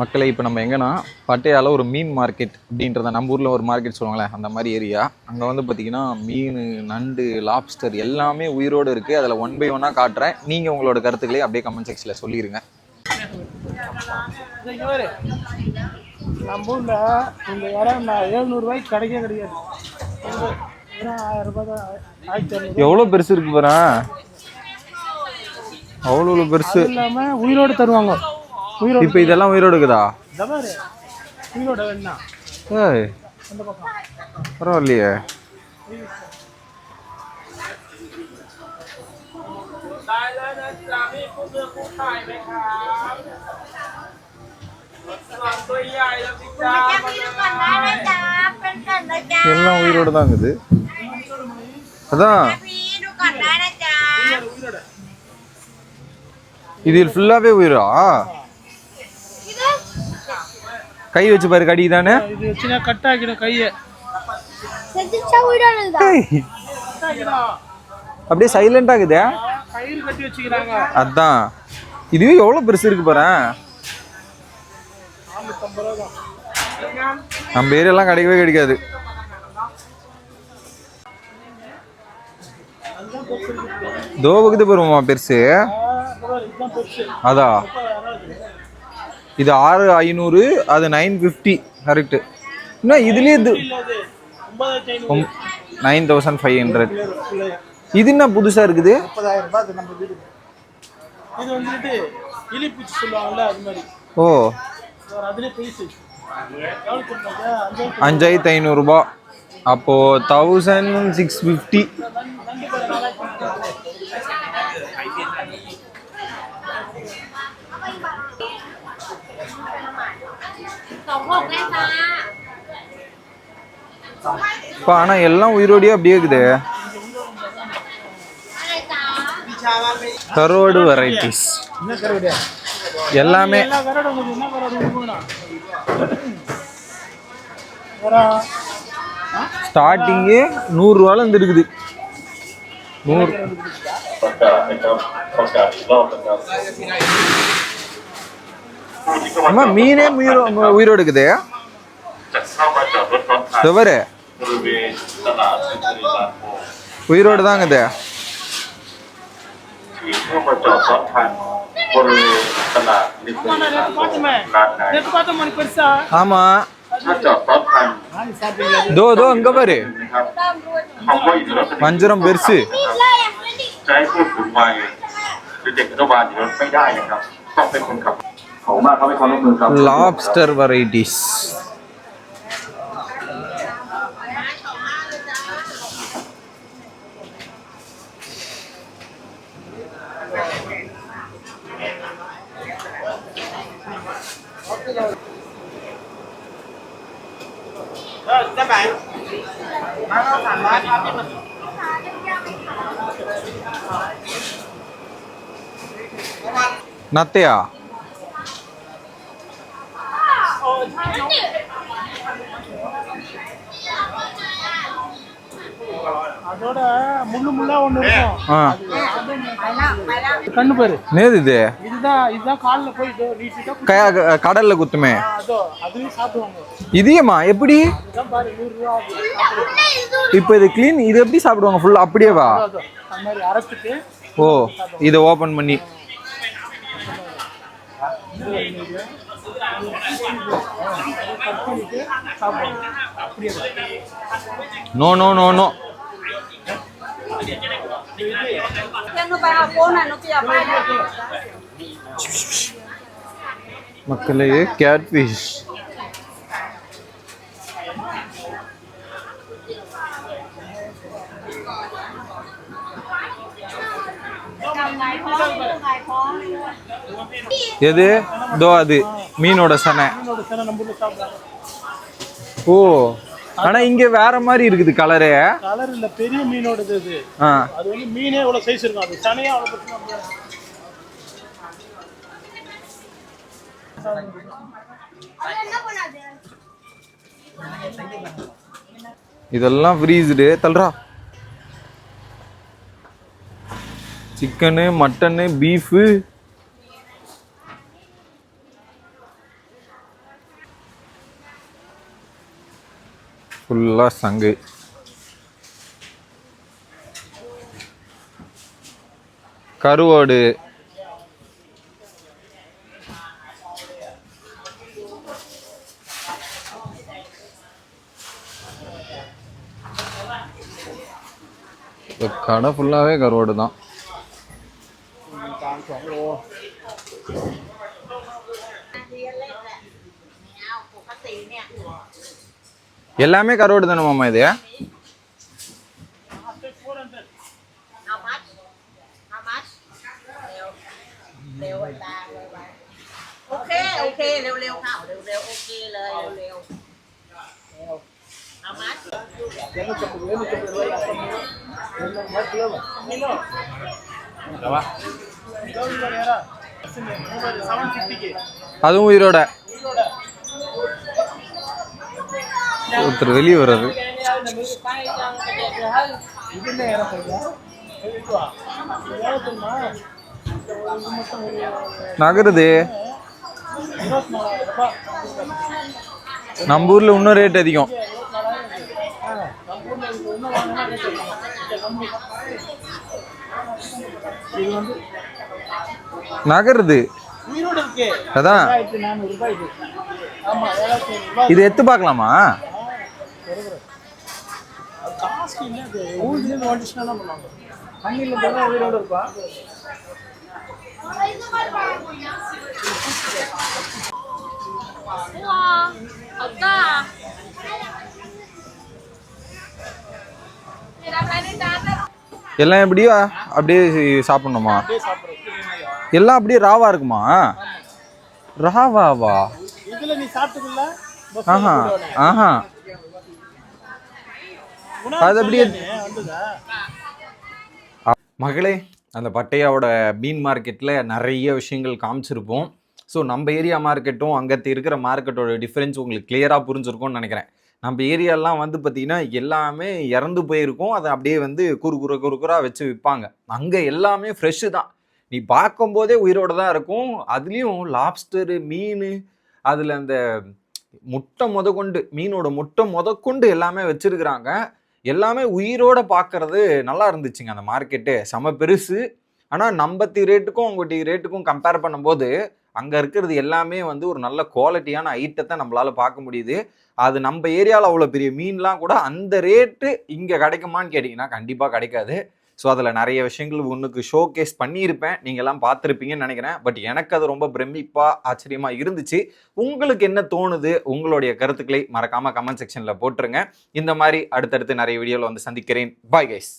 மக்களை இப்போ நம்ம எங்கன்னா பட்டையால ஒரு மீன் மார்க்கெட் அப்படின்றத நம்ம ஊரில் ஒரு மார்க்கெட் சொல்லுவாங்களே அந்த மாதிரி ஏரியா. அங்கே வந்து பார்த்தீங்கன்னா மீன், நண்டு, லாப்ஸ்டர் எல்லாமே உயிரோடு இருக்குது. அதில் 1 by 1 காட்டுறேன். நீங்கள் உங்களோட கருத்துக்களை அப்படியே கமெண்ட் செக்ஷனில் சொல்லிடுங்க. நம்ம ஊரில் இந்த இடம் 700 கிடைக்கவே கிடையாது. எவ்வளோ பெருசு இருக்கு பாரு. அவ்வளோ பெருசு இல்லாமல் உயிரோடு தருவாங்க. இப்போ இதெல்லாம் உயிரோடு இருக்குதா? உயிரோட வேணா ஏய் பரவாயில்லையே. எல்லாம் உயிரோடு தான் இருக்குது. அதான் இதில் ஃபுல்லாவே உயிரா? கை வச்சு பாரு, கடி தானே. இது வச்சுனா கட் ஆகிடும் கையை. அப்படியே சைலண்டா இருக்குதே. கயிறு கட்டி வச்சுக்கிறாங்க. அதான் இதுவே எவ்வளவு பெருசு இருக்கு பாரு. நம்ம ஏரியெல்லாம் கிடைக்கவே கிடைக்காது. தோபகுது பெருமா பெருசு. அதான் இது 6500, அது 950 கரெக்ட். இன்னும் இதுலயே 9500. இது என்ன புதுசா இருக்குது? 30,000 ரூபாய் நம்ம வீடு. இது வந்துட்டு இலிப்பூச்சி சொல்லுவாங்கல்ல அது மாதிரி. ஓ அதுலயே பைசு 5500 ரூபாய். அப்போ 1650. இப்போ ஆனால் எல்லாம் உயிரோடியே அப்படியே இருக்குது. கரோடு வெரைட்டிஸ் எல்லாமே. ஸ்டார்டிங்கே 100 ரூபாயில இருந்து இருக்குது. 100. அம்மா மீனே உயிரோடு இருக்குது. தவறு உயிரோடு தான் இருக்குது. ஆமா தோ தோ அங்க பாரு, வஞ்சரம் பெருசு. Lobster varieties. நத்தையா? அதோட முள்ளு முள்ளா ஒண்ணு இருக்கும். கண்ணு பாரு. நேது இது. இதுதான் கால்ல போய் கடல்ல குத்துமே. அதுவே சாப்பிடுவாங்க. இதையமா எப்படி? இப்போ இது கிளீன், இது எப்படி சாப்பிடுவாங்க ஃபுல்லா அப்படியேவா? அந்த மாதிரி அரைச்சிட்டு. ஓ இதை ஓபன் பண்ணி. No no no no. மக்களே கேட்ஃபிஷ். எது? தோ அது மீனோட சனை. ஓ ஆனா இங்க வேற மாதிரி இருக்குது கலரு. கலர் இல்ல, பெரிய மீனோடது இது. அது வந்து மீனே இவ்வளவு சைஸ் இருக்கும். அது சனையா அவ்வளவு இதெல்லாம் ஃப்ரீஸ்டு தல்றா. சிக்கனு, மட்டனு, பீஃபு, ஃபுல்லாக சங்கு. கருவாடு, கடை ஃபுல்லாகவே கருவாடு தான். எல்லாமே கருவாடு தானே மாமா இது? அதுவும் உயிரோட. ஒருத்தர் வெளியே வர்றாரு. நகருது. நம்ம ஊர்ல இன்னும் ரேட் அதிகம். நகருது. அதான் இது எடுத்து பார்க்கலாமா? எல்லாம் எப்படியா அப்படியே சாப்பிடணுமா? எல்லாம் அப்படியே ராவா இருக்குமா? ராவாவா? ஆஹா ஆஹா. அது அப்படியே மகளே, அந்த பட்டையாவோட மீன் மார்க்கெட்டில் நிறைய விஷயங்கள் காமிச்சிருப்போம். ஸோ நம்ம ஏரியா மார்க்கெட்டும் அங்கே இருக்கிற மார்க்கெட்டோட டிஃப்ரென்ஸ் உங்களுக்கு கிளியராக புரிஞ்சிருக்கும்னு நினைக்கிறேன். நம்ம ஏரியாலாம் வந்து பார்த்திங்கன்னா எல்லாமே இறந்து போயிருக்கும். அதை அப்படியே வந்து குறுகுறாக வச்சு விற்பாங்க. அங்கே எல்லாமே ஃப்ரெஷ்ஷு தான். நீ பார்க்கும்போதே உயிரோடு தான் இருக்கும். அதுலேயும் லாப்ஸ்டரு, மீன், அதில் அந்த முட்டை முதற்கொண்டு, மீனோட முட்டை முதற்கொண்டு எல்லாமே வச்சுருக்குறாங்க. எல்லாமே உயிரோடு பார்க்குறது நல்லா இருந்துச்சுங்க. அந்த மார்க்கெட்டு செம பெருசு. ஆனால் நம்ம ரேட்டுக்கும் உங்கள் ரேட்டுக்கும் கம்பேர் பண்ணும்போது அங்கே இருக்கிறது எல்லாமே வந்து ஒரு நல்ல குவாலிட்டியான ஐட்டத்தை நம்மளால் பார்க்க முடியுது. அது நம்ம ஏரியாவில் அவ்வளோ பெரிய மீன்லாம் கூட அந்த ரேட்டு இங்கே கிடைக்குமான்னு கேட்டிங்கன்னா கண்டிப்பாக கிடைக்காது. ஸோ அதில் நிறைய விஷயங்கள் ஒன்றுக்கு ஷோ கேஸ் பண்ணியிருப்பேன், நீங்கள்லாம் பார்த்துருப்பீங்கன்னு நினைக்கிறேன். பட் எனக்கு அது ரொம்ப பிரமிப்பாக ஆச்சரியமாக இருந்துச்சு. உங்களுக்கு என்ன தோணுது? உங்களுடைய கருத்துக்களை மறக்காமல் கமெண்ட் செக்ஷனில் போட்டுருங்க. இந்த மாதிரி அடுத்தடுத்து நிறைய வீடியோவில் வந்து சந்திக்கிறேன். Bye guys.